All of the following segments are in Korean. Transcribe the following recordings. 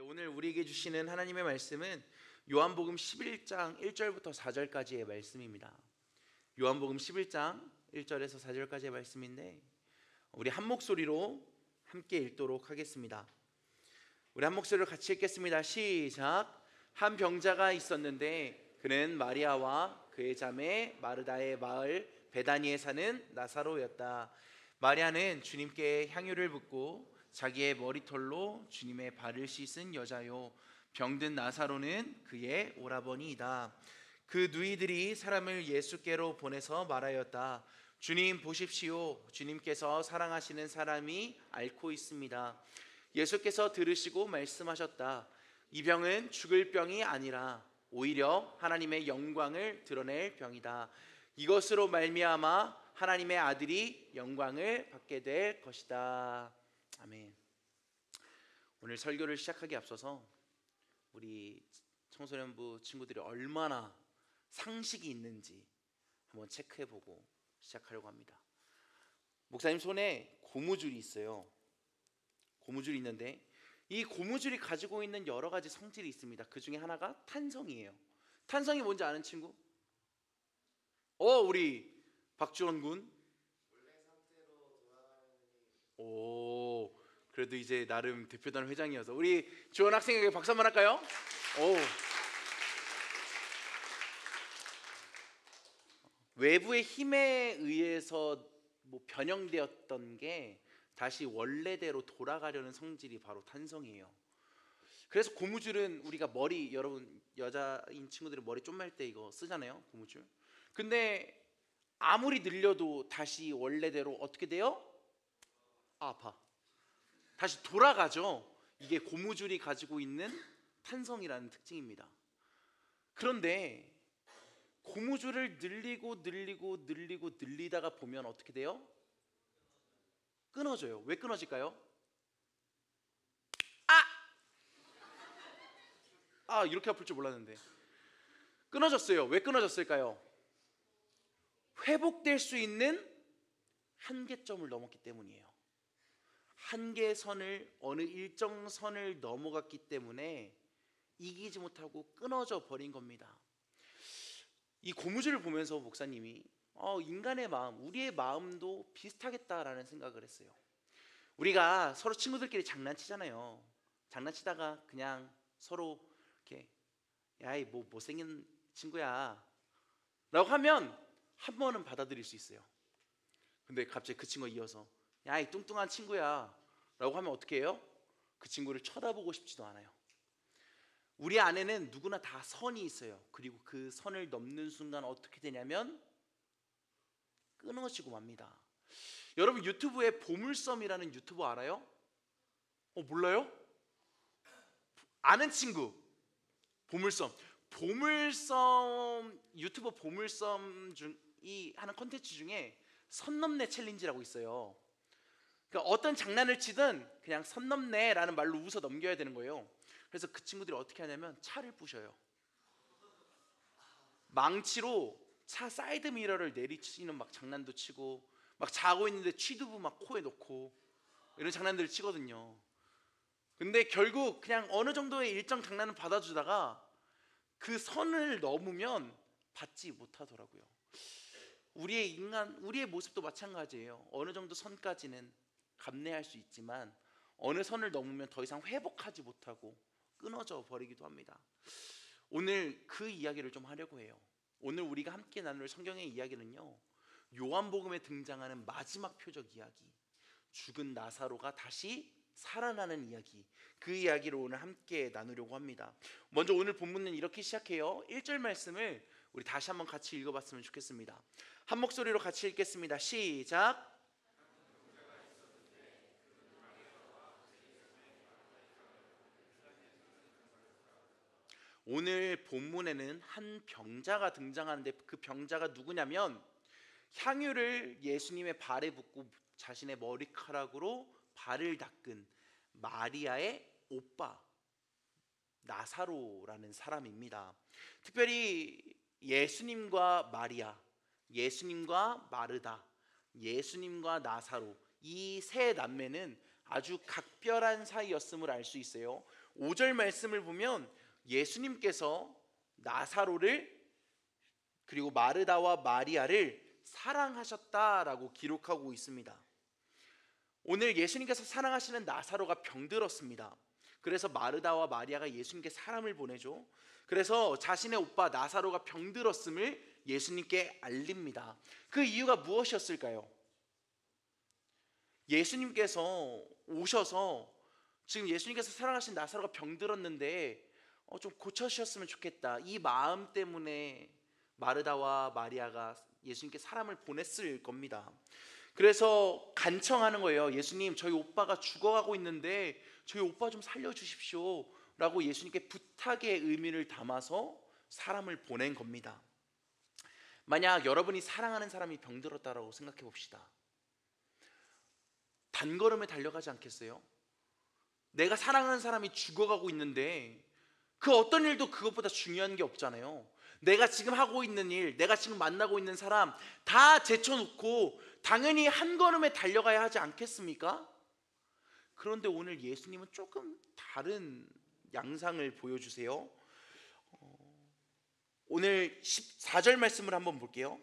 오늘 우리에게 주시는 하나님의 말씀은 요한복음 11장 1절부터 4절까지의 말씀입니다. 요한복음 11장 1절에서 4절까지의 말씀인데 우리 한 목소리로 함께 읽도록 하겠습니다. 우리 한 목소리로 같이 읽겠습니다. 시작. 한 병자가 있었는데 그는 마리아와 그의 자매 마르다의 마을 베다니에 사는 나사로였다. 마리아는 주님께 향유를 붓고 자기의 머리털로 주님의 발을 씻은 여자요, 병든 나사로는 그의 오라버니이다. 그 누이들이 사람을 예수께로 보내서 말하였다. 주님 보십시오, 주님께서 사랑하시는 사람이 앓고 있습니다. 예수께서 들으시고 말씀하셨다. 이 병은 죽을 병이 아니라 오히려 하나님의 영광을 드러낼 병이다. 이것으로 말미암아 하나님의 아들이 영광을 받게 될 것이다. 아멘. 오늘 설교를 시작하기에 앞서서 우리 청소년부 친구들이 얼마나 상식이 있는지 한번 체크해보고 시작하려고 합니다. 목사님 손에 고무줄이 있어요. 고무줄이 있는데 이 고무줄이 가지고 있는 여러 가지 성질이 있습니다. 그 중에 하나가 탄성이에요. 탄성이 뭔지 아는 친구? 우리 박주원 군. 오, 그래도 이제 나름 대표단 회장이어서 우리 주원 학생에게 박수 한번 할까요? 외부의 힘에 의해서 변형되었던 게 다시 원래대로 돌아가려는 성질이 바로 탄성이에요. 그래서 고무줄은 우리가 머리, 여러분 여자인 친구들이 머리 좀말 때 이거 쓰잖아요, 고무줄. 근데 아무리 늘려도 다시 원래대로 어떻게 돼요? 아파. 다시 돌아가죠. 이게 고무줄이 가지고 있는 탄성이라는 특징입니다. 그런데 고무줄을 늘리다가 보면 어떻게 돼요? 끊어져요. 왜 끊어질까요? 이렇게 아플 줄 몰랐는데 끊어졌어요. 왜 끊어졌을까요? 회복될 수 있는 한계점을 넘었기 때문이에요. 한계선을, 어느 일정 선을 넘어갔기 때문에 이기지 못하고 끊어져 버린 겁니다. 이 고무줄을 보면서 목사님이 인간의 마음, 우리의 마음도 비슷하겠다라는 생각을 했어요. 우리가 서로 친구들끼리 장난치잖아요. 장난치다가 그냥 서로 이렇게 야이 뭐 못생긴 친구야 라고 하면 한 번은 받아들일 수 있어요. 근데 갑자기 그 친구가 이어서 야, 이 뚱뚱한 친구야 라고 하면 어떻게 해요? 그 친구를 쳐다보고 싶지도 않아요. 우리 안에는 누구나 다 선이 있어요. 그리고 그 선을 넘는 순간 어떻게 되냐면 끊어지고 맙니다. 여러분 유튜브에 보물섬이라는 유튜버 알아요? 몰라요? 아는 친구. 보물섬 유튜버 보물섬 이 하는 콘텐츠 중에 선 넘네 챌린지라고 있어요. 그러니까 어떤 장난을 치든 그냥 선 넘네라는 말로 웃어 넘겨야 되는 거예요. 그래서 그 친구들이 어떻게 하냐면 차를 부셔요. 망치로 차 사이드 미러를 내리치는 막 장난도 치고, 막 자고 있는데 취두부 막 코에 넣고 이런 장난들을 치거든요. 근데 결국 그냥 어느 정도의 일정 장난은 받아주다가 그 선을 넘으면 받지 못하더라고요. 우리의 모습도 마찬가지예요. 어느 정도 선까지는 감내할 수 있지만 어느 선을 넘으면 더 이상 회복하지 못하고 끊어져 버리기도 합니다. 오늘 그 이야기를 좀 하려고 해요. 오늘 우리가 함께 나눌 성경의 이야기는요, 요한복음에 등장하는 마지막 표적 이야기, 죽은 나사로가 다시 살아나는 이야기, 그 이야기를 오늘 함께 나누려고 합니다. 먼저 오늘 본문은 이렇게 시작해요. 1절 말씀을 우리 다시 한번 같이 읽어봤으면 좋겠습니다. 한 목소리로 같이 읽겠습니다. 시작. 오늘 본문에는 한 병자가 등장하는데 그 병자가 누구냐면 향유를 예수님의 발에 붓고 자신의 머리카락으로 발을 닦은 마리아의 오빠 나사로라는 사람입니다. 특별히 예수님과 마리아, 예수님과 마르다, 예수님과 나사로, 이 세 남매는 아주 각별한 사이였음을 알 수 있어요. 5절 말씀을 보면 예수님께서 나사로를 그리고 마르다와 마리아를 사랑하셨다라고 기록하고 있습니다. 오늘 예수님께서 사랑하시는 나사로가 병들었습니다. 그래서 마르다와 마리아가 예수님께 사람을 보내죠. 그래서 자신의 오빠 나사로가 병들었음을 예수님께 알립니다. 그 이유가 무엇이었을까요? 예수님께서 오셔서 지금 예수님께서 사랑하신 나사로가 병들었는데 좀 고쳐주셨으면 좋겠다, 이 마음 때문에 마르다와 마리아가 예수님께 사람을 보냈을 겁니다. 그래서 간청하는 거예요. 예수님, 저희 오빠가 죽어가고 있는데 저희 오빠 좀 살려주십시오 라고 예수님께 부탁의 의미를 담아서 사람을 보낸 겁니다. 만약 여러분이 사랑하는 사람이 병들었다라고 생각해 봅시다. 단걸음에 달려가지 않겠어요? 내가 사랑하는 사람이 죽어가고 있는데 그 어떤 일도 그것보다 중요한 게 없잖아요. 내가 지금 하고 있는 일, 내가 지금 만나고 있는 사람 다 제쳐놓고 당연히 한 걸음에 달려가야 하지 않겠습니까? 그런데 오늘 예수님은 조금 다른 양상을 보여주세요. 오늘 14절 말씀을 한번 볼게요.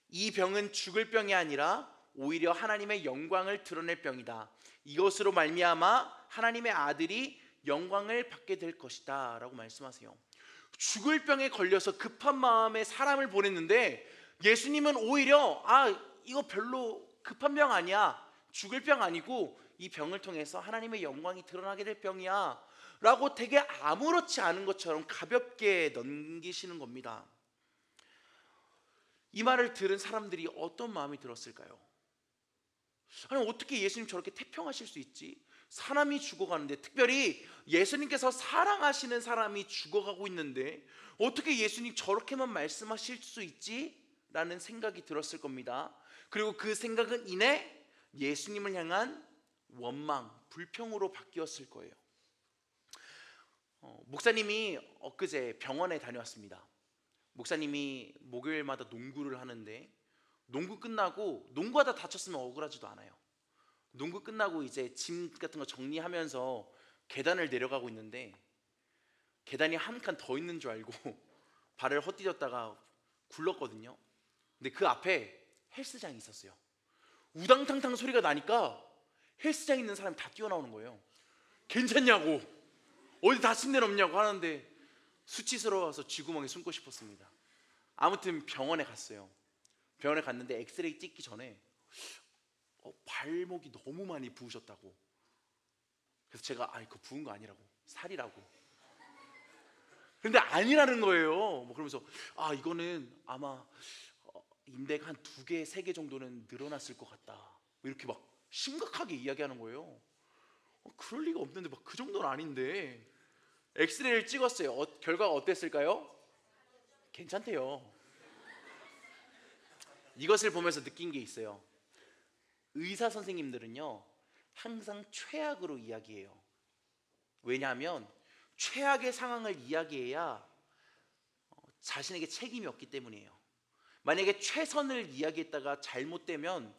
이 병은 죽을 병이 아니라 오히려 하나님의 영광을 드러낼 병이다. 이것으로 말미암아 하나님의 아들이 영광을 받게 될 것이다 라고 말씀하세요. 죽을 병에 걸려서 급한 마음에 사람을 보냈는데 예수님은 오히려 이거 별로 급한 병 아니야, 죽을 병 아니고 이 병을 통해서 하나님의 영광이 드러나게 될 병이야 라고 되게 아무렇지 않은 것처럼 가볍게 넘기시는 겁니다. 이 말을 들은 사람들이 어떤 마음이 들었을까요? 아니, 어떻게 예수님 저렇게 태평하실 수 있지? 사람이 죽어가는데, 특별히 예수님께서 사랑하시는 사람이 죽어가고 있는데 어떻게 예수님 저렇게만 말씀하실 수 있지? 라는 생각이 들었을 겁니다. 그리고 그 생각은 이내 예수님을 향한 원망, 불평으로 바뀌었을 거예요. 목사님이 엊그제 병원에 다녀왔습니다. 목사님이 목요일마다 농구를 하는데 농구 끝나고, 농구하다 다쳤으면 억울하지도 않아요. 농구 끝나고 이제 짐 같은 거 정리하면서 계단을 내려가고 있는데 계단이 한 칸 더 있는 줄 알고 발을 헛디뎠다가 굴렀거든요. 근데 그 앞에 헬스장이 있었어요. 우당탕탕 소리가 나니까 헬스장에 있는 사람이 다 뛰어나오는 거예요. 괜찮냐고, 어디 다친 데는 없냐고 하는데 수치스러워서 쥐구멍에 숨고 싶었습니다. 아무튼 병원에 갔어요. 병원에 갔는데 엑스레이 찍기 전에 발목이 너무 많이 부으셨다고. 그래서 제가 그거 부은 거 아니라고, 살이라고. 근데 아니라는 거예요. 그러면서 이거는 아마 인대가 한 2개, 3개 정도는 늘어났을 것 같다, 이렇게 막 심각하게 이야기하는 거예요. 그럴 리가 없는데 그 정도는 아닌데. 엑스레이를 찍었어요. 결과가 어땠을까요? 괜찮대요. 이것을 보면서 느낀 게 있어요. 의사 선생님들은요 항상 최악으로 이야기해요. 왜냐하면 최악의 상황을 이야기해야 자신에게 책임이 없기 때문이에요. 만약에 최선을 이야기했다가 잘못되면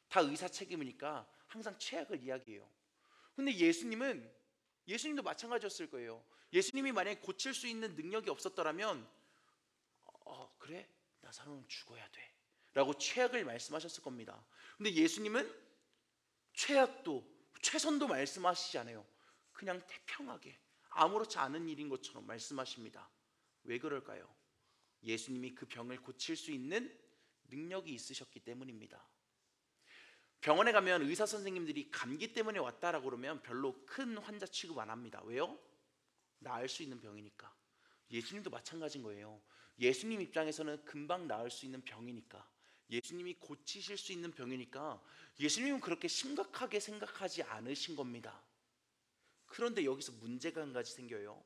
다 의사 책임이니까 항상 최악을 이야기해요. 근데 예수님도 마찬가지였을 거예요. 예수님이 만약에 고칠 수 있는 능력이 없었더라면 그래, 나사로는 죽어야 돼 라고 최악을 말씀하셨을 겁니다. 근데 예수님은 최악도 최선도 말씀하시지 않아요. 그냥 태평하게 아무렇지 않은 일인 것처럼 말씀하십니다. 왜 그럴까요? 예수님이 그 병을 고칠 수 있는 능력이 있으셨기 때문입니다. 병원에 가면 의사 선생님들이 감기 때문에 왔다라고 그러면 별로 큰 환자 취급 안 합니다. 왜요? 나을 수 있는 병이니까. 예수님도 마찬가지인 거예요. 예수님 입장에서는 금방 나을 수 있는 병이니까, 예수님이 고치실 수 있는 병이니까 예수님은 그렇게 심각하게 생각하지 않으신 겁니다. 그런데 여기서 문제가 한 가지 생겨요.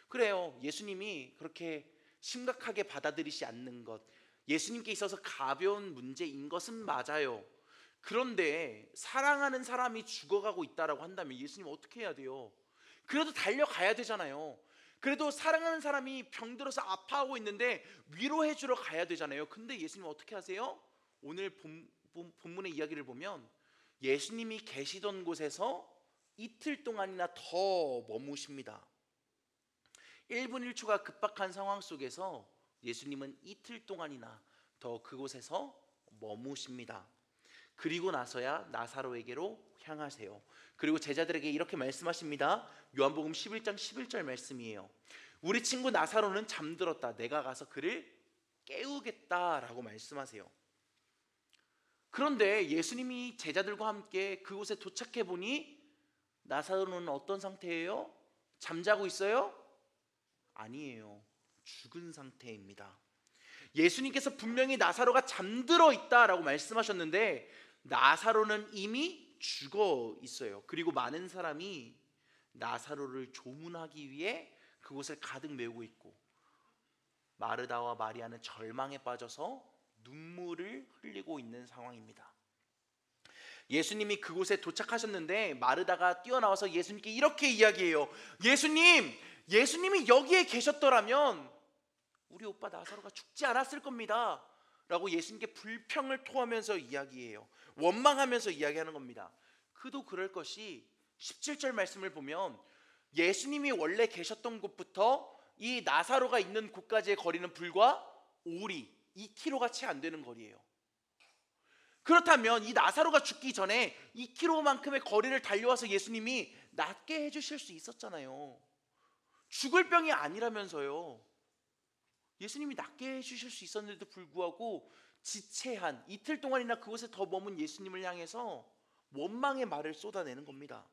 그래요, 예수님이 그렇게 심각하게 받아들이지 않는 것, 예수님께 있어서 가벼운 문제인 것은 맞아요. 그런데 사랑하는 사람이 죽어가고 있다라고 한다면 예수님 어떻게 해야 돼요? 그래도 달려가야 되잖아요. 그래도 사랑하는 사람이 병들어서 아파하고 있는데 위로해 주러 가야 되잖아요. 근데 예수님 어떻게 하세요? 오늘 본문의 이야기를 보면 예수님이 계시던 곳에서 이틀 동안이나 더 머무십니다. 1분 1초가 급박한 상황 속에서 예수님은 이틀 동안이나 더 그곳에서 머무십니다. 그리고 나서야 나사로에게로 향하세요. 그리고 제자들에게 이렇게 말씀하십니다. 요한복음 11장 11절 말씀이에요. 우리 친구 나사로는 잠들었다. 내가 가서 그를 깨우겠다라고 말씀하세요. 그런데 예수님이 제자들과 함께 그곳에 도착해 보니 나사로는 어떤 상태예요? 잠자고 있어요? 아니에요. 죽은 상태입니다. 예수님께서 분명히 나사로가 잠들어 있다라고 말씀하셨는데 나사로는 이미 죽어 있어요. 그리고 많은 사람이 나사로를 조문하기 위해 그곳을 가득 메우고 있고 마르다와 마리아는 절망에 빠져서 눈물을 흘리고 있는 상황입니다. 예수님이 그곳에 도착하셨는데 마르다가 뛰어나와서 예수님께 이렇게 이야기해요. 예수님이 여기에 계셨더라면 우리 오빠 나사로가 죽지 않았을 겁니다 라고 예수님께 불평을 토하면서 이야기해요. 원망하면서 이야기하는 겁니다. 그도 그럴 것이 17절 말씀을 보면 예수님이 원래 계셨던 곳부터 이 나사로가 있는 곳까지의 거리는 불과 2km가 채 안 되는 거리예요. 그렇다면 이 나사로가 죽기 전에 2km만큼의 거리를 달려와서 예수님이 낫게 해주실 수 있었잖아요. 죽을 병이 아니라면서요. 예수님이 낫게 해주실 수 있었는데도 불구하고 지체한 이틀 동안이나 그곳에 더 머문 예수님을 향해서 원망의 말을 쏟아내는 겁니다.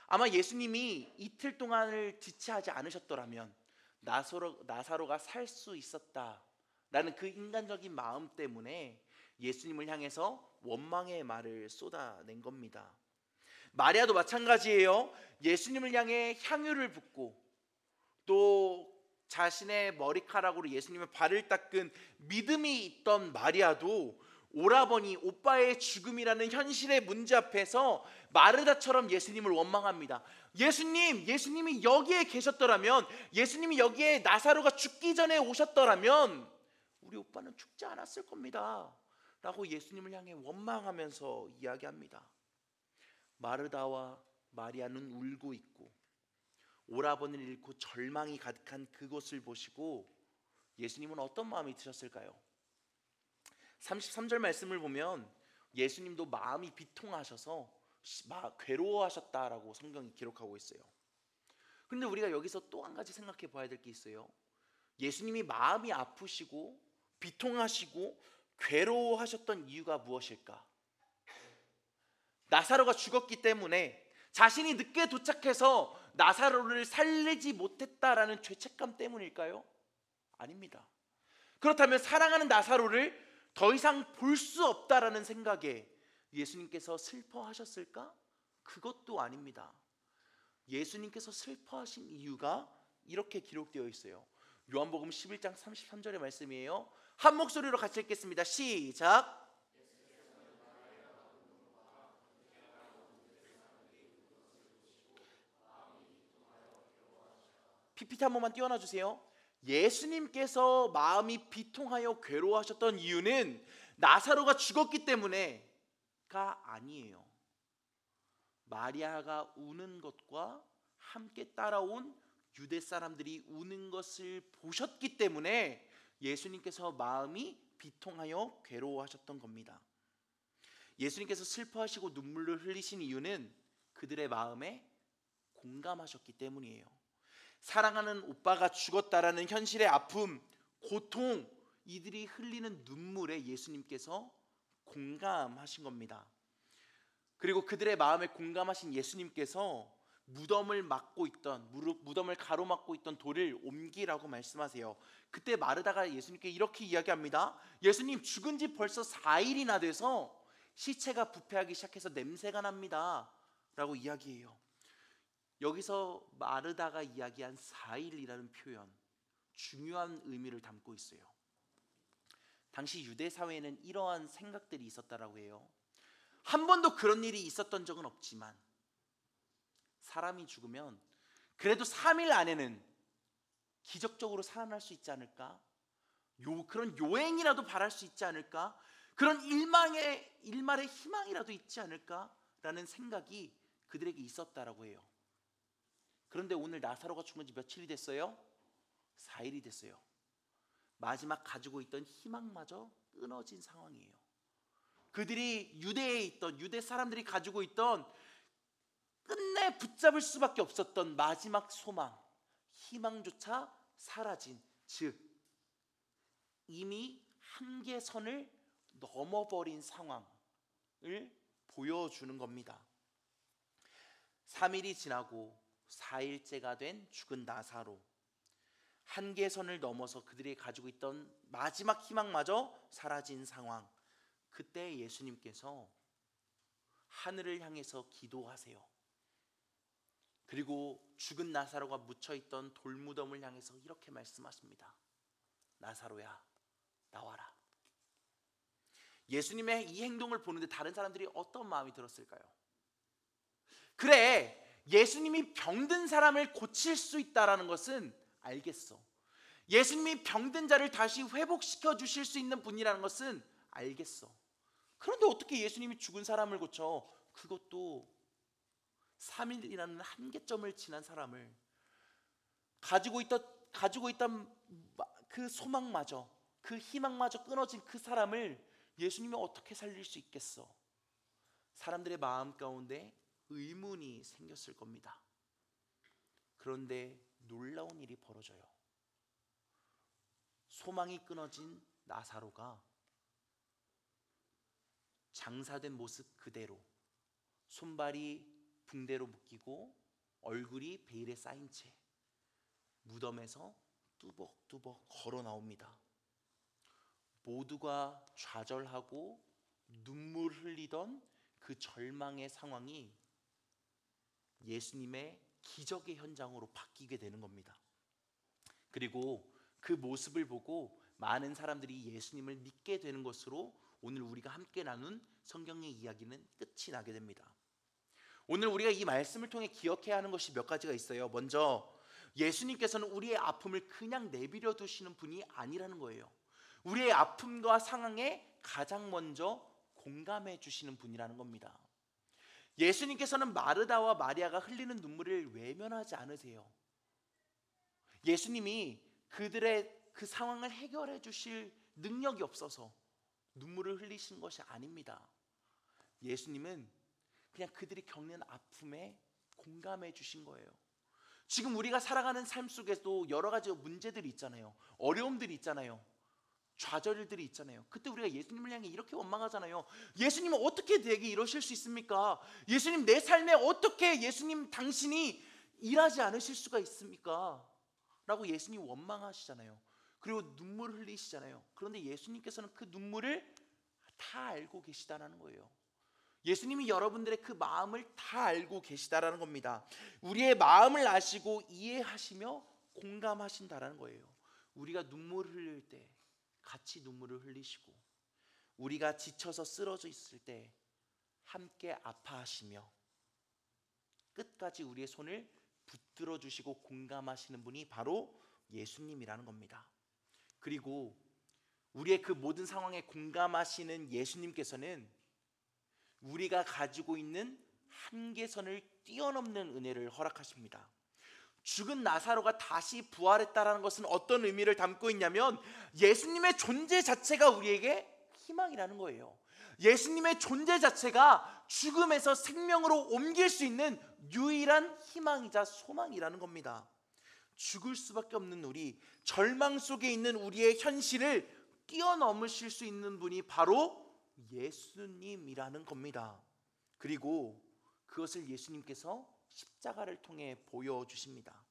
아마 예수님이 이틀 동안을 지체하지 않으셨더라면 나사로가 살 수 있었다라는 그 인간적인 마음 때문에 예수님을 향해서 원망의 말을 쏟아낸 겁니다. 마리아도 마찬가지예요. 예수님을 향해 향유를 붓고 또 자신의 머리카락으로 예수님의 발을 닦은 믿음이 있던 마리아도 오라버니 오빠의 죽음이라는 현실의 문제 앞에서 마르다처럼 예수님을 원망합니다. 예수님이 여기에 계셨더라면, 예수님이 여기에 나사로가 죽기 전에 오셨더라면 우리 오빠는 죽지 않았을 겁니다 라고 예수님을 향해 원망하면서 이야기합니다. 마르다와 마리아는 울고 있고 오라버니를 잃고 절망이 가득한 그곳을 보시고 예수님은 어떤 마음이 드셨을까요? 33절 말씀을 보면 예수님도 마음이 비통하셔서 괴로워하셨다라고 성경이 기록하고 있어요. 그런데 우리가 여기서 또 한 가지 생각해 봐야 될 게 있어요. 예수님이 마음이 아프시고 비통하시고 괴로워하셨던 이유가 무엇일까? 나사로가 죽었기 때문에 자신이 늦게 도착해서 나사로를 살리지 못했다라는 죄책감 때문일까요? 아닙니다. 그렇다면 사랑하는 나사로를 더 이상 볼 수 없다라는 생각에 예수님께서 슬퍼하셨을까? 그것도 아닙니다. 예수님께서 슬퍼하신 이유가 이렇게 기록되어 있어요. 요한복음 11장 33절의 말씀이에요. 한 목소리로 같이 읽겠습니다. 시작. PPT 한 번만 띄워놔 주세요. 예수님께서 마음이 비통하여 괴로워하셨던 이유는 나사로가 죽었기 때문에가 아니에요. 마리아가 우는 것과 함께 따라온 유대 사람들이 우는 것을 보셨기 때문에 예수님께서 마음이 비통하여 괴로워하셨던 겁니다. 예수님께서 슬퍼하시고 눈물을 흘리신 이유는 그들의 마음에 공감하셨기 때문이에요. 사랑하는 오빠가 죽었다라는 현실의 아픔, 고통, 이들이 흘리는 눈물에 예수님께서 공감하신 겁니다. 그리고 그들의 마음에 공감하신 예수님께서 무덤을 가로막고 있던 돌을 옮기라고 말씀하세요. 그때 마르다가 예수님께 이렇게 이야기합니다. 예수님, 죽은 지 벌써 4일이나 돼서 시체가 부패하기 시작해서 냄새가 납니다 라고 이야기해요. 여기서 마르다가 이야기한 4일이라는 표현, 중요한 의미를 담고 있어요. 당시 유대 사회에는 이러한 생각들이 있었다라고 해요. 한 번도 그런 일이 있었던 적은 없지만 사람이 죽으면 그래도 3일 안에는 기적적으로 살아날 수 있지 않을까? 그런 요행이라도 바랄 수 있지 않을까? 그런 일말의 희망이라도 있지 않을까? 라는 생각이 그들에게 있었다라고 해요. 그런데 오늘 나사로가 죽은 지 며칠이 됐어요? 4일이 됐어요. 마지막 가지고 있던 희망마저 끊어진 상황이에요. 그들이 유대에 있던, 유대 사람들이 가지고 있던 끝내 붙잡을 수밖에 없었던 마지막 소망, 희망조차 사라진, 즉 이미 한계선을 넘어버린 상황을 보여주는 겁니다. 3일이 지나고 4일째가 된 죽은 나사로, 한계선을 넘어서 그들이 가지고 있던 마지막 희망마저 사라진 상황. 그때 예수님께서 하늘을 향해서 기도하세요. 그리고 죽은 나사로가 묻혀있던 돌무덤을 향해서 이렇게 말씀하십니다. 나사로야, 나와라. 예수님의 이 행동을 보는데 다른 사람들이 어떤 마음이 들었을까요? 그래, 예수님이 병든 사람을 고칠 수 있다는 것은 알겠어. 예수님이 병든 자를 다시 회복시켜 주실 수 있는 분이라는 것은 알겠어. 그런데 어떻게 예수님이 죽은 사람을 고쳐? 그것도 3일이라는 한계점을 지난 사람을, 가지고 있던 그 소망마저, 그 희망마저 끊어진 그 사람을 예수님이 어떻게 살릴 수 있겠어? 사람들의 마음 가운데 의문이 생겼을 겁니다. 그런데 놀라운 일이 벌어져요. 소망이 끊어진 나사로가 장사된 모습 그대로, 손발이 붕대로 묶이고 얼굴이 베일에 쌓인 채 무덤에서 뚜벅뚜벅 걸어 나옵니다. 모두가 좌절하고 눈물 흘리던 그 절망의 상황이 예수님의 기적의 현장으로 바뀌게 되는 겁니다. 그리고 그 모습을 보고 많은 사람들이 예수님을 믿게 되는 것으로 오늘 우리가 함께 나눈 성경의 이야기는 끝이 나게 됩니다. 오늘 우리가 이 말씀을 통해 기억해야 하는 것이 몇 가지가 있어요. 먼저 예수님께서는 우리의 아픔을 그냥 내버려 두시는 분이 아니라는 거예요. 우리의 아픔과 상황에 가장 먼저 공감해 주시는 분이라는 겁니다. 예수님께서는 마르다와 마리아가 흘리는 눈물을 외면하지 않으세요. 예수님이 그들의 그 상황을 해결해 주실 능력이 없어서 눈물을 흘리신 것이 아닙니다. 예수님은 그냥 그들이 겪는 아픔에 공감해 주신 거예요. 지금 우리가 살아가는 삶 속에도 여러 가지 문제들이 있잖아요. 어려움들이 있잖아요. 좌절들이 있잖아요. 그때 우리가 예수님을 향해 이렇게 원망하잖아요. 예수님은 어떻게 내게 이러실 수 있습니까? 예수님, 내 삶에 어떻게 예수님 당신이 일하지 않으실 수가 있습니까? 라고 예수님 원망하시잖아요. 그리고 눈물을 흘리시잖아요. 그런데 예수님께서는 그 눈물을 다 알고 계시다라는 거예요. 예수님이 여러분들의 그 마음을 다 알고 계시다라는 겁니다. 우리의 마음을 아시고 이해하시며 공감하신다라는 거예요. 우리가 눈물을 흘릴 때 같이 눈물을 흘리시고, 우리가 지쳐서 쓰러져 있을 때 함께 아파하시며 끝까지 우리의 손을 붙들어 주시고 공감하시는 분이 바로 예수님이라는 겁니다. 그리고 우리의 그 모든 상황에 공감하시는 예수님께서는 우리가 가지고 있는 한계선을 뛰어넘는 은혜를 허락하십니다. 죽은 나사로가 다시 부활했다는 것은 어떤 의미를 담고 있냐면, 예수님의 존재 자체가 우리에게 희망이라는 거예요. 예수님의 존재 자체가 죽음에서 생명으로 옮길 수 있는 유일한 희망이자 소망이라는 겁니다. 죽을 수밖에 없는 우리, 절망 속에 있는 우리의 현실을 뛰어넘으실 수 있는 분이 바로 예수님이라는 겁니다. 그리고 그것을 예수님께서 십자가를 통해 보여주십니다.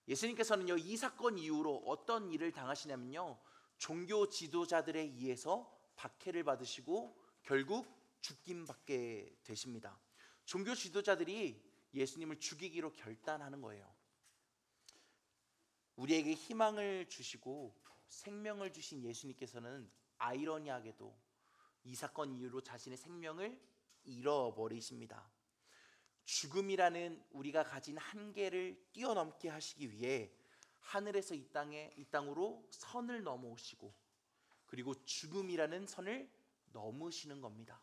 예수님께서는요, 이 사건 이후로 어떤 일을 당하시냐면요, 종교 지도자들에 의해서 박해를 받으시고 결국 죽임 받게 되십니다. 종교 지도자들이 예수님을 죽이기로 결단하는 거예요. 우리에게 희망을 주시고 생명을 주신 예수님께서는 아이러니하게도 이 사건 이후로 자신의 생명을 잃어버리십니다. 죽음이라는 우리가 가진 한계를 뛰어넘게 하시기 위해 하늘에서 이 땅으로 선을 넘어오시고, 그리고 죽음이라는 선을 넘으시는 겁니다.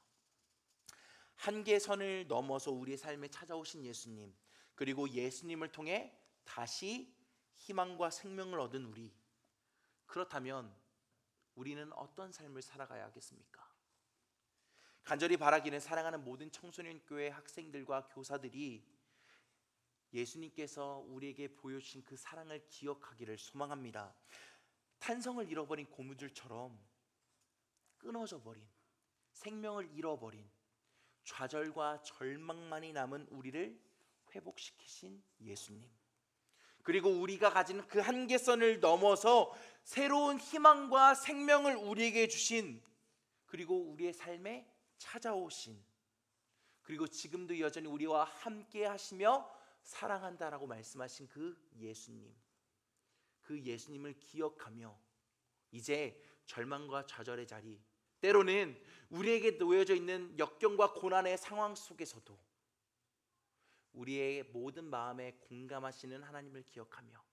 한계선을 넘어서 우리의 삶에 찾아오신 예수님, 그리고 예수님을 통해 다시 희망과 생명을 얻은 우리, 그렇다면 우리는 어떤 삶을 살아가야 하겠습니까? 간절히 바라기는 사랑하는 모든 청소년교회 학생들과 교사들이 예수님께서 우리에게 보여주신 그 사랑을 기억하기를 소망합니다. 탄성을 잃어버린 고무줄처럼 끊어져 버린, 생명을 잃어버린, 좌절과 절망만이 남은 우리를 회복시키신 예수님, 그리고 우리가 가진 그 한계선을 넘어서 새로운 희망과 생명을 우리에게 주신, 그리고 우리의 삶에 찾아오신, 그리고 지금도 여전히 우리와 함께 하시며 사랑한다라고 말씀하신 그 예수님, 그 예수님을 기억하며 이제 절망과 좌절의 자리, 때로는 우리에게 놓여져 있는 역경과 고난의 상황 속에서도 우리의 모든 마음에 공감하시는 하나님을 기억하며,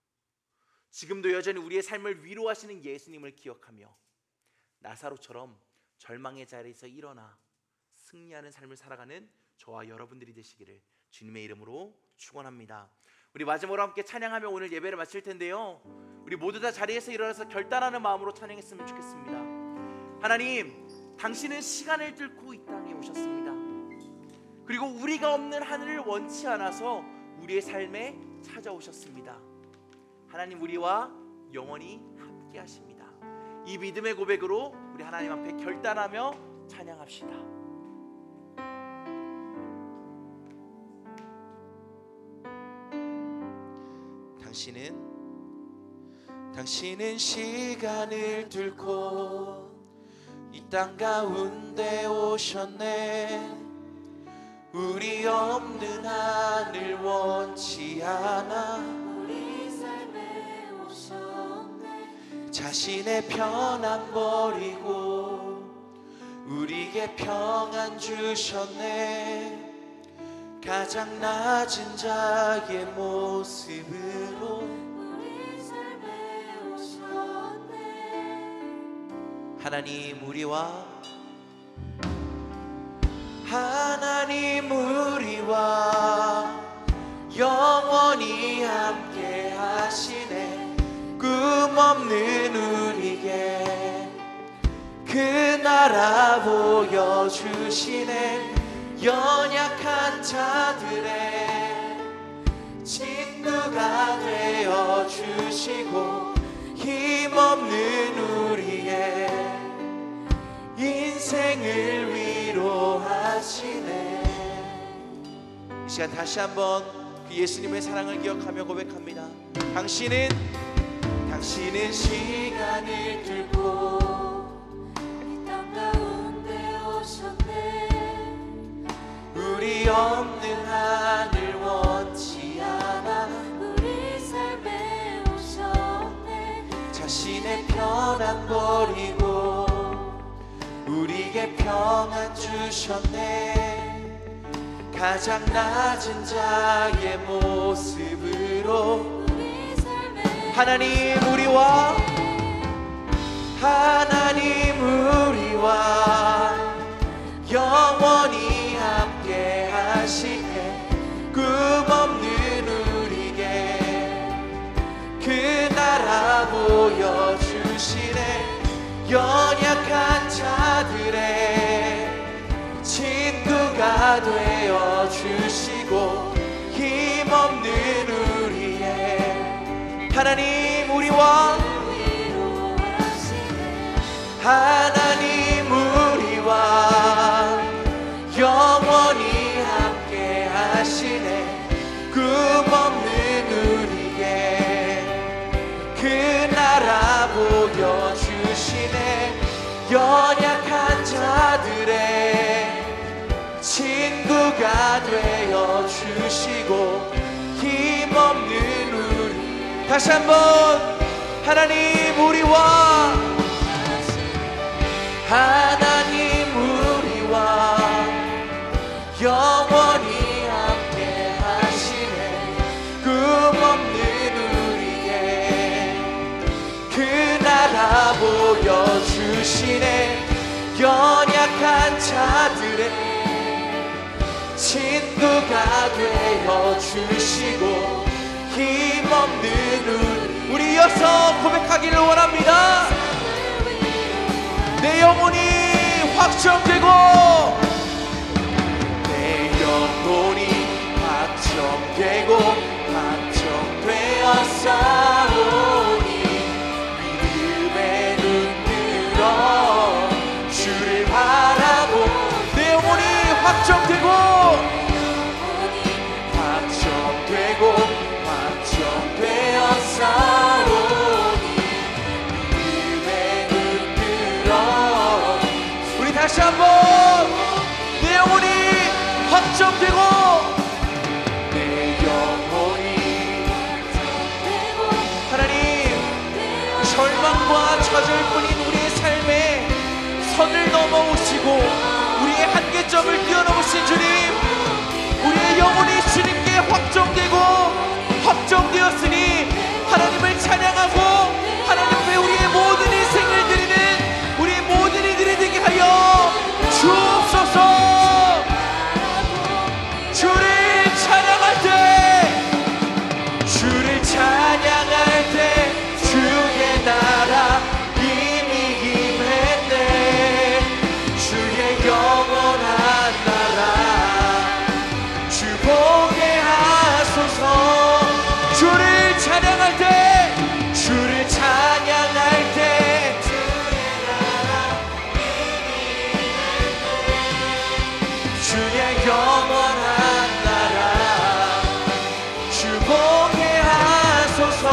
지금도 여전히 우리의 삶을 위로하시는 예수님을 기억하며, 나사로처럼 절망의 자리에서 일어나 승리하는 삶을 살아가는 저와 여러분들이 되시기를 주님의 이름으로 축원합니다. 우리 마지막으로 함께 찬양하며 오늘 예배를 마칠 텐데요, 우리 모두 다 자리에서 일어나서 결단하는 마음으로 찬양했으면 좋겠습니다. 하나님, 당신은 시간을 뚫고 이 땅에 오셨습니다. 그리고 우리가 없는 하늘을 원치 않아서 우리의 삶에 찾아오셨습니다. 하나님, 우리와 영원히 함께 하십니다. 이 믿음의 고백으로 우리 하나님 앞에 결단하며 찬양합시다. 당신은 시간을 뚫고 이 땅 가운데 오셨네. 우리 없는 하늘 원치 않아 우리 삶에 오셨네. 자신의 편안 버리고 우리에게 평안 주셨네. 가장 낮은 자의 모습으로 우리 삶에 오셨네. 하나님, 우리와 영원히 함께 하시네. 꿈 없는 우리에게 그 나라 보여주시네. 연약한 자들의 친구가 되어주시고 힘없는 우리의 인생을 위로하시네. 이 시간 다시 한번 그 예수님의 사랑을 기억하며 고백합니다. 당신은 시간을 뚫고 이 땅 가운데 오셨네. 우리 없는 하늘 원치 않아 우리 삶에 오셨네. 자신의 편안 버리고 우리에게 평안 주셨네. 가장 낮은 자의 모습으로 하나님, 우리와 영원히 함께 하시네. 꿈 없는 우리에게 그 나라 보여주시네. 연약한 자들의 친구가 되어주시고 힘없는 우리의 하나님, 우리와 영원히 함께 하시네. 꿈 없는 우리에게 그 나라 보여주시네. 연약한 자들의 친구가 되어주시고 힘없는 우리, 다시 한번 하나님, 우리와 영원히 함께 하시네. 꿈 없는 우리에게 그 나라 보여주시네. 연약한 자들의 친구가 되어 주시고 힘없는 우리 이어서 고백하기를 원합니다. 내 영혼이 확정되고 내 영혼이 확정되고 확정되었사오니 믿음에 눈들어 주를 바라보 내 영혼이 확정되고 확정되었사오니 믿음에 눈들어 우리 다시 한번 내 영혼이 확정되고 내 영혼이 확정되고 하나님 절망과 좌절뿐인 우리의 삶에 선을 넘어오시고 우리의 한계점을 뛰어넘으신 주님 우리의 영혼이 주님께 확정되고 확정되었으니 하나님을 찬양하고 하나님 앞에 우리의 모든 인생을 드리는 우리의 모든 이들이 되게 하여 주옵소서. 주를 찬양할 때 주의 나라 이미 임했네 주의 영원한 나라 주 보게 하소서. 주를 찬양할 때 주의 나라 이미 임했네 주의 영원한 나라 주 보게 하소서.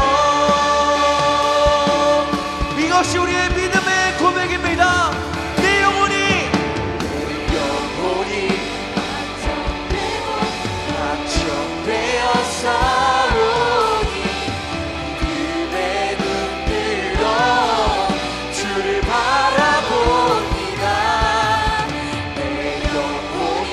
이것이 우리의 믿음의 고백입니다. 내 영혼이 확정되었사오니 믿음에 눈들어 주를 바라봅니다. 내 영혼이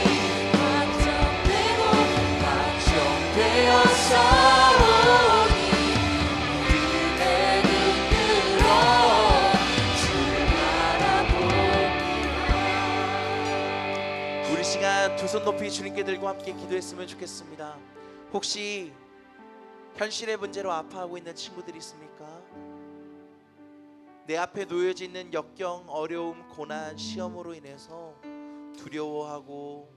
확정되었사오니 우리 시간 두 손 높이 주님께 들고 함께 기도했으면 좋겠습니다. 혹시 현실의 문제로 아파하고 있는 친구들이 있습니까? 내 앞에 놓여져 있는 역경, 어려움, 고난, 시험으로 인해서 두려워하고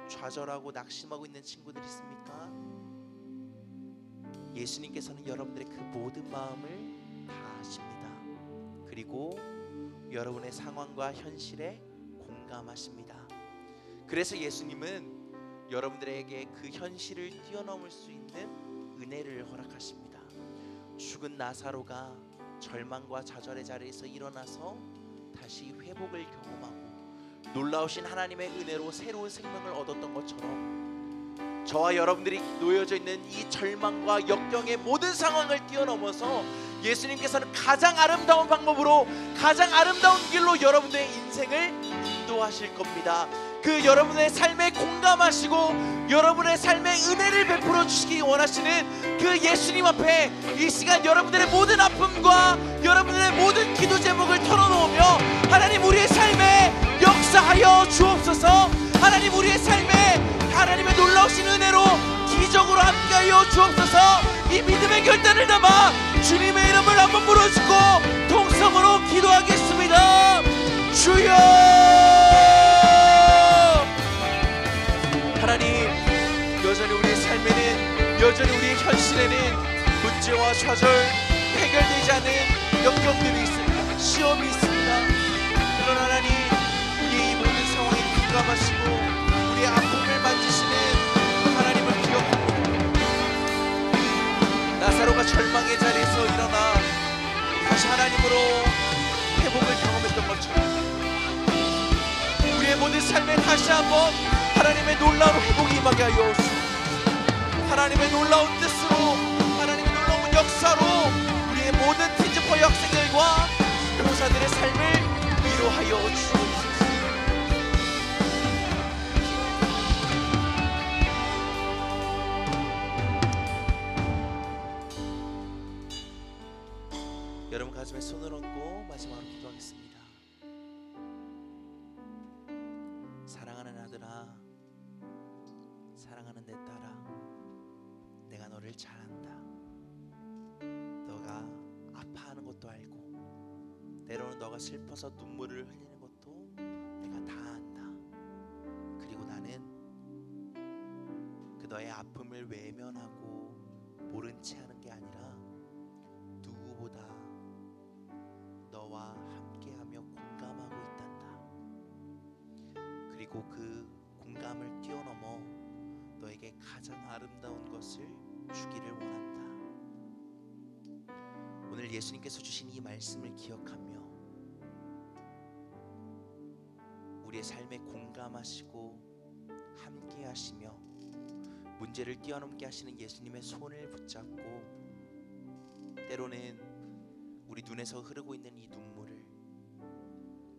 좌절하고 낙심하고 있는 친구들이 있습니까? 예수님께서는 여러분들의 그 모든 마음을 다 아십니다. 그리고 여러분의 상황과 현실에 공감하십니다. 그래서 예수님은 여러분들에게 그 현실을 뛰어넘을 수 있는 은혜를 허락하십니다. 죽은 나사로가 절망과 좌절의 자리에서 일어나서 다시 회복을 경험하고 놀라우신 하나님의 은혜로 새로운 생명을 얻었던 것처럼 저와 여러분들이 놓여져 있는 이 절망과 역경의 모든 상황을 뛰어넘어서 예수님께서는 가장 아름다운 방법으로 가장 아름다운 길로 여러분들의 인생을 인도하실 겁니다. 그 여러분의 삶에 공감하시고 여러분의 삶에 은혜를 베풀어 주시기 원하시는 그 예수님 앞에 이 시간 여러분들의 모든 아픔과 여러분들의 모든 기도 제목을 털어놓으며 하나님 우리의 삶에 역사하여 주옵소서. 하나님 우리의 삶에 하나님의 놀라우신 은혜로 기적으로 함께하여 주옵소서. 이 믿음의 결단을 담아 주님의 이름을 한번 부르짖고 통성으로 기도하겠습니다. 주여 하나님 여전히 우리의 삶에는 여전히 우리의 현실에는 문제와 좌절 해결되지 않은 역경들이 있습니다. 시험이 있습니다. 그러나 하나님 우리의 이 모든 상황에 공감하시고 우리의 아픔을 만지시는 하나님을 기억하고 나사로가 절망의 자리에서 일어나 다시 하나님으로 회복을 경험했던 것처럼 우리의 모든 삶에 다시 한번 하나님의 놀라운 회복이 임하게 하여 주옵소서. 하나님의 놀라운 뜻으로 하나님의 놀라운 역사로 우리의 모든 팀즈퍼 학생들과 교사들의 삶을 위로하여 주옵소서. 여러분 가슴에 손을 얹고 마지막으로 기도하겠습니다. 사랑하는 아들아, 사랑하는 내 딸아, 내가 너를 잘 안다. 너가 아파하는 것도 알고 때로는 너가 슬퍼서 눈물을 흘리는 것도 내가 다 안다. 그리고 나는 그 너의 아픔을 외면하고 모른 채 하는 게 아니라 누구보다 너와 함께하며 공감하고 있단다. 그리고 그 공감을 뛰어넘어 너에게 가장 아름다운 것을 주기를 원한다. 오늘 예수님께서 주신 이 말씀을 기억하며 우리의 삶에 공감하시고 함께 하시며 문제를 뛰어넘게 하시는 예수님의 손을 붙잡고 때로는 우리 눈에서 흐르고 있는 이 눈물을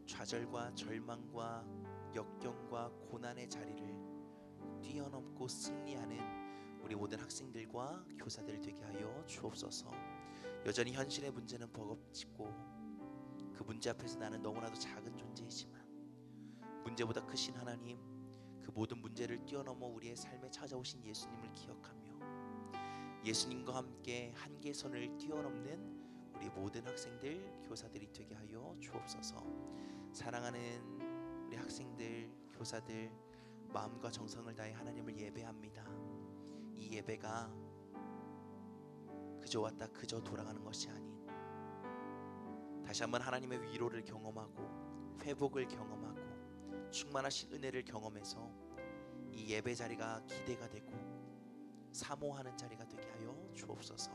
좌절과 절망과 역경과 고난의 자리를 뛰어넘고 승리하는 우리 모든 학생들과 교사들 되게 하여 주옵소서. 여전히 현실의 문제는 버겁지고 그 문제 앞에서 나는 너무나도 작은 존재이지만 문제보다 크신 하나님, 그 모든 문제를 뛰어넘어 우리의 삶에 찾아오신 예수님을 기억하며 예수님과 함께 한계선을 뛰어넘는 우리 모든 학생들, 교사들이 되게 하여 주옵소서. 사랑하는 우리 학생들, 교사들, 마음과 정성을 다해 하나님을 예배합니다. 이 예배가 그저 왔다 그저 돌아가는 것이 아닌 다시 한번 하나님의 위로를 경험하고 회복을 경험하고 충만하신 은혜를 경험해서 이 예배 자리가 기대가 되고 사모하는 자리가 되게 하여 주옵소서.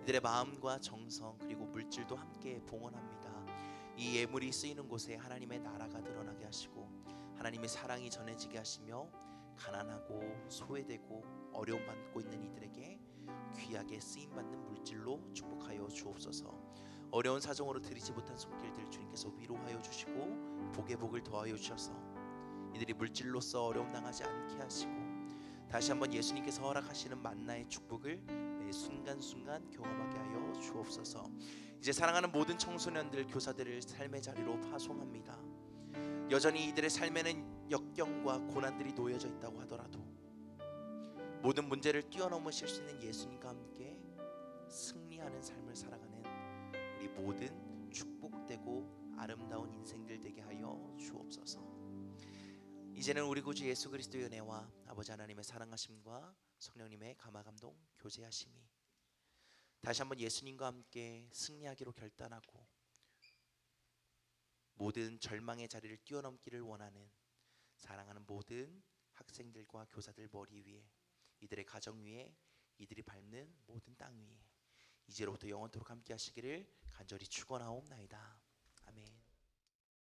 이들의 마음과 정성 그리고 물질도 함께 봉헌합니다. 이 예물이 쓰이는 곳에 하나님의 나라가 드러나게 하시고 하나님의 사랑이 전해지게 하시며 가난하고 소외되고 어려움 받고 있는 이들에게 귀하게 쓰임받는 물질로 축복하여 주옵소서. 어려운 사정으로 드리지 못한 손길들 주님께서 위로하여 주시고 복에 복을 더하여 주셔서 이들이 물질로서 어려움 당하지 않게 하시고 다시 한번 예수님께서 허락하시는 만나의 축복을 매 순간순간 경험하게 하여 주옵소서. 이제 사랑하는 모든 청소년들, 교사들을 삶의 자리로 파송합니다. 여전히 이들의 삶에는 역경과 고난들이 놓여져 있다고 하더라도 모든 문제를 뛰어넘으실 수 있는 예수님과 함께 승리하는 삶을 살아가는 우리 모든 축복되고 아름다운 인생들 되게 하여 주옵소서. 이제는 우리 구주 예수 그리스도의 은혜와 아버지 하나님의 사랑하심과 성령님의 감화감동 교제하심이 다시 한번 예수님과 함께 승리하기로 결단하고 모든 절망의 자리를 뛰어넘기를 원하는 사랑하는 모든 학생들과 교사들 머리 위에, 이들의 가정 위에, 이들이 밟는 모든 땅 위에 이제로부터 영원토록 함께 하시기를 간절히 축원하옵나이다. 아멘.